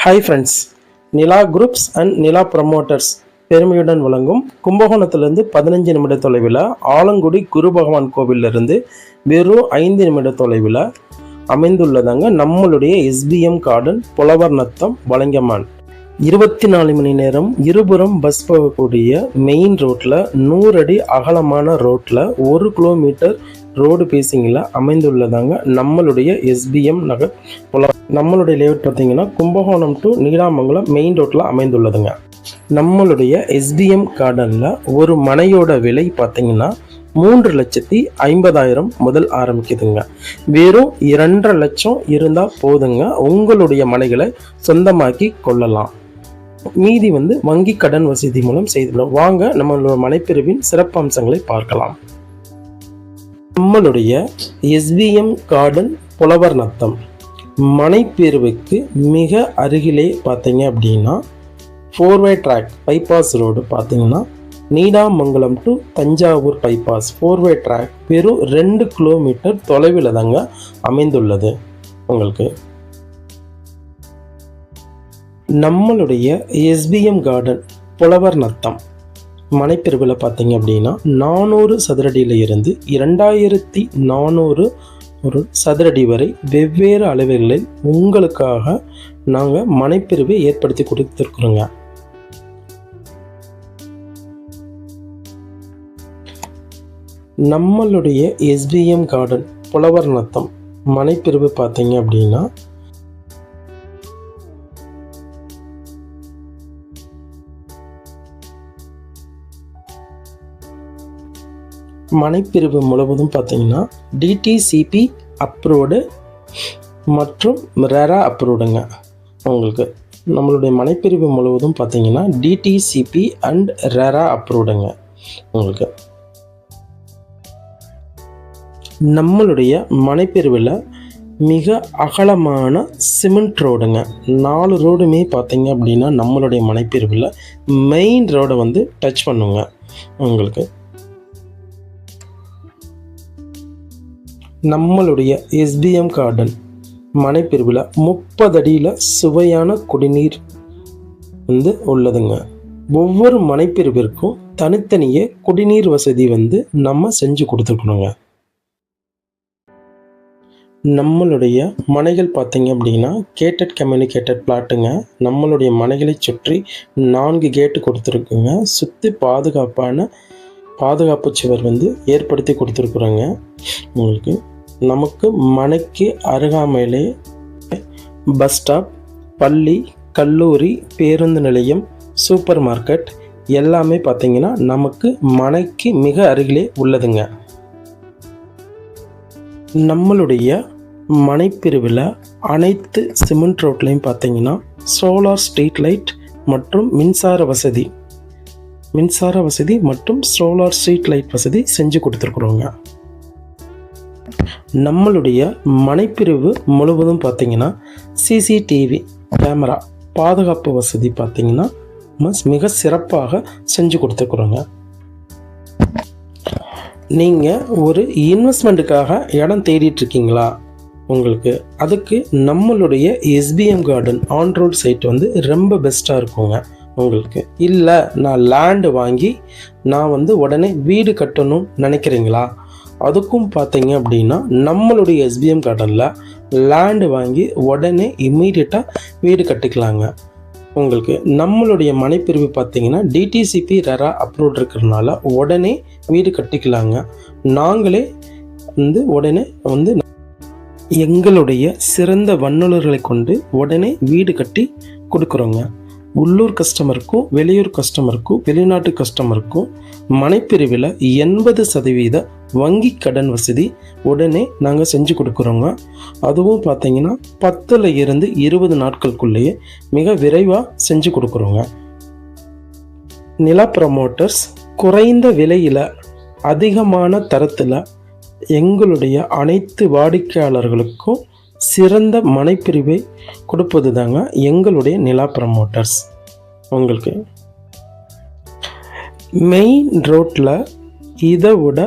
Hi friends, Nila groups and Nila promoters பெருமையுடன் வழங்கும் கும்பகோணத்திலிருந்து 15 நிமிட தொலைவில் ஆலங்குடி குரு பகவான் கோவிலிருந்து வெறும் 5 நிமிட தொலைவில் அமைந்துள்ளதாங்க நம்மளுடைய எஸ்பிஎம் கார்டன் புலவர் நத்தம் வலங்கமான். 24 மணி நேரம் இருபுறம் பஸ் போகக்கூடிய மெயின் ரோட்டில் 100 அடி அகலமான ரோட்டில் 1 கிலோமீட்டர் ரோடு பேசிங்கில் அமைந்துள்ளதாங்க நம்மளுடைய எஸ்பிஎம் நகர் புலவர். நம்மளுடைய லேஅவுட் பார்த்தீங்கன்னா கும்பகோணம் டு நீடாமங்கலம் மெயின் ரோட்டில் அமைந்துள்ளதுங்க. நம்மளுடைய எஸ்பிஎம் கார்டனில் ஒரு மனையோட விலை பார்த்தீங்கன்னா 3,50,000 முதல் ஆரம்பிக்குதுங்க. வெறும் 2.5 லட்சம் இருந்தால் போதுங்க, உங்களுடைய மனைகளை சொந்தமாக்கி கொள்ளலாம். மீதி வங்கி கடன் வசதி மூலம் செய்துள்ளோம். வாங்க நம்மளோட மனைப்பிரிவின் சிறப்பு அம்சங்களை பார்க்கலாம். நம்மளுடைய எஸ்பிஎம் கார்டன் புலவர் நத்தம் மனைப்பிரிவுக்கு மிக அருகிலே பார்த்தீங்க அப்படின்னா 4-வே ட்ராக் பைபாஸ் ரோடு பார்த்தீங்கன்னா நீடாமங்கலம் டு தஞ்சாவூர் பைபாஸ் 4-வே ட்ராக் வெறும் 2 கிலோமீட்டர் தொலைவில் தாங்க அமைந்துள்ளது. உங்களுக்கு நம்மளுடைய எஸ்பிஎம் கார்டன் புலவர் நத்தம் மனைப்பிரிவில் பார்த்தீங்க அப்படின்னா 400 சதுரடியில் இருந்து 2400 ஒரு சதுரடி வரை வெவ்வேறு அளவுகளில் உங்களுக்காக நாங்கள் மனைப்பிரிவை ஏற்படுத்தி கொடுத்துருக்குறோங்க. நம்மளுடைய எஸ்பிஎம் கார்டன் புலவர் நத்தம் மனைப்பிரிவு பார்த்தீங்க அப்படின்னா மனைப்பிரிவு முழுவதும் பார்த்தீங்கன்னா டிடிசிபி அப்ரூவ்டு மற்றும் ரெரா அப்ரூவ்டுங்க. உங்களுக்கு நம்மளுடைய மனைப்பிரிவு முழுவதும் பார்த்தீங்கன்னா டிடிசிபி அண்ட் ரெரா அப்ரூவ்டுங்க. உங்களுக்கு நம்மளுடைய மனைப்பிரிவில் மிக அகலமான சிமெண்ட் ரோடுங்க. 4 ரோடுமே பார்த்தீங்க அப்படின்னா நம்மளுடைய மனைப்பிரிவில் மெயின் ரோடை டச் பண்ணுங்க. உங்களுக்கு நம்மளுடைய எஸ்பிஎம் கார்டன் மனைப்பிரிவில் 30 அடியில் சுவையான குடிநீர் உள்ளதுங்க. ஒவ்வொரு மனைப்பிரிவிற்கும் தனித்தனியே குடிநீர் வசதி நம்ம செஞ்சு கொடுத்துருக்கணுங்க. நம்மளுடைய மனைகள் பார்த்தீங்க அப்படின்னா கேட்டட் கம்யூனிகேட்டட் பிளாட்டுங்க. நம்மளுடைய மனைகளை சுற்றி 4 கேட்டு கொடுத்துருக்குங்க. சுற்றி பாதுகாப்பு சுவர் ஏற்படுத்தி கொடுத்துருக்குறோங்க. உங்களுக்கு நமக்கு மனைக்கு அருகாமையிலே பஸ் ஸ்டாப், பள்ளி, கல்லூரி, பேருந்து நிலையம், சூப்பர் மார்க்கெட் எல்லாமே பார்த்தீங்கன்னா நமக்கு மனைக்கு மிக அருகிலே உள்ளதுங்க. நம்மளுடைய மனைப்பிரிவில் அனைத்து சிமெண்ட் ரோட்லையும் பார்த்தீங்கன்னா சோலார் ஸ்ட்ரீட் லைட் மற்றும் மின்சார வசதி மற்றும் சோலார் ஸ்ட்ரீட் லைட் வசதி செஞ்சு கொடுத்துருக்குறோங்க. நம்மளுடைய மனைப்பிரிவு முழுவதும் பார்த்தீங்கன்னா சிசிடிவி கேமரா பாதுகாப்பு வசதி பார்த்தீங்கன்னா மிக சிறப்பாக செஞ்சு கொடுத்துருக்குறோங்க. நீங்கள் ஒரு இன்வெஸ்ட்மெண்ட்டுக்காக இடம் தேடிட்டு இருக்கீங்களா? உங்களுக்கு அதுக்கு நம்மளுடைய SPM garden on road side ரொம்ப பெஸ்ட்டாக இருக்குங்க. உங்களுக்கு இல்லை நான் லேண்டு வாங்கி நான் உடனே வீடு கட்டணும்னு நினைக்கிறீங்களா? அதுக்கும் பார்த்தீங்க அப்படின்னா நம்மளுடைய எஸ்பிஎம் கார்டனில் லேண்டு வாங்கி உடனே இம்மீடியட்டாக வீடு கட்டிக்கலாங்க. உங்களுக்கு நம்மளுடைய மனைப்பிரிவு பார்த்தீங்கன்னா டிடிசிபி ரெரா அப்ரூவ் இருக்கிறதுனால உடனே வீடு கட்டிக்கலாங்க. நாங்களே உடனே எங்களுடைய சிறந்த வல்லுநர்களை கொண்டு உடனே வீடு கட்டி கொடுக்குறோங்க. உள்ளூர் கஸ்டமருக்கும் வெளியூர் கஸ்டமருக்கும் வெளிநாட்டு கஸ்டமருக்கும் மனைப்பிரிவில் 80% வங்கி கடன் வசதி உடனே நாங்கள் செஞ்சு கொடுக்குறோங்க. அதுவும் பார்த்தீங்கன்னா 10 இருந்து 20 நாட்களுக்குள்ளேயே மிக விரைவாக செஞ்சு கொடுக்குறோங்க. நிலா ப்ரமோட்டர்ஸ் குறைந்த விலையில் அதிகமான தரத்தில் எங்களுடைய அனைத்து வாடிக்கையாளர்களுக்கும் சிறந்த மனைப்பிரிவை கொடுப்பது தாங்க எங்களுடைய நிலா ப்ரமோட்டர்ஸ். உங்களுக்கு மெயின் ரோட்டில் இதை விட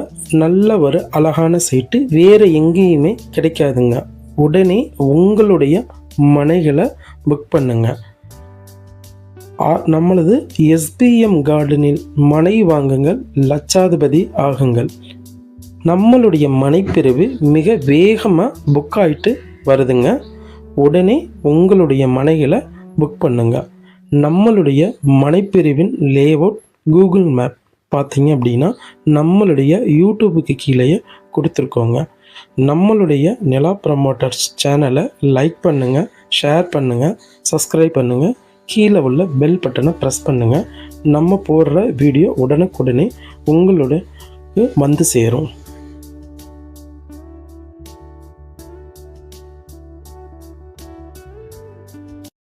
நல்ல ஒரு அழகான சைட்டு வேறு எங்கேயுமே கிடைக்காதுங்க. உடனே உங்களுடைய மனைகளை புக் பண்ணுங்கள். நம்மளது SBM கார்டனில் மனை வாங்குங்கள், லட்சாதிபதி ஆகுங்கள். நம்மளுடைய மனைப்பிரிவு மிக வேகமாக புக் ஆகிட்டு வருதுங்க. உடனே உங்களுடைய மனைகளை புக் பண்ணுங்க. நம்மளுடைய மனைப்பிரிவின் லேஅவுட் கூகுள் மேப் பார்த்தீங்க அப்படின்னா நம்மளுடைய யூடியூபுக்கு கீழேயே கொடுத்துருக்கோங்க. நம்மளுடைய நிலா ப்ரமோட்டர்ஸ் சேனலை லைக் பண்ணுங்கள், ஷேர் பண்ணுங்கள், சப்ஸ்கிரைப் பண்ணுங்கள். கீழே உள்ள பெல் பட்டனை ப்ரெஸ் பண்ணுங்கள். நம்ம போடுற வீடியோ உடனுக்குடனே உங்களோட வந்து சேரும்.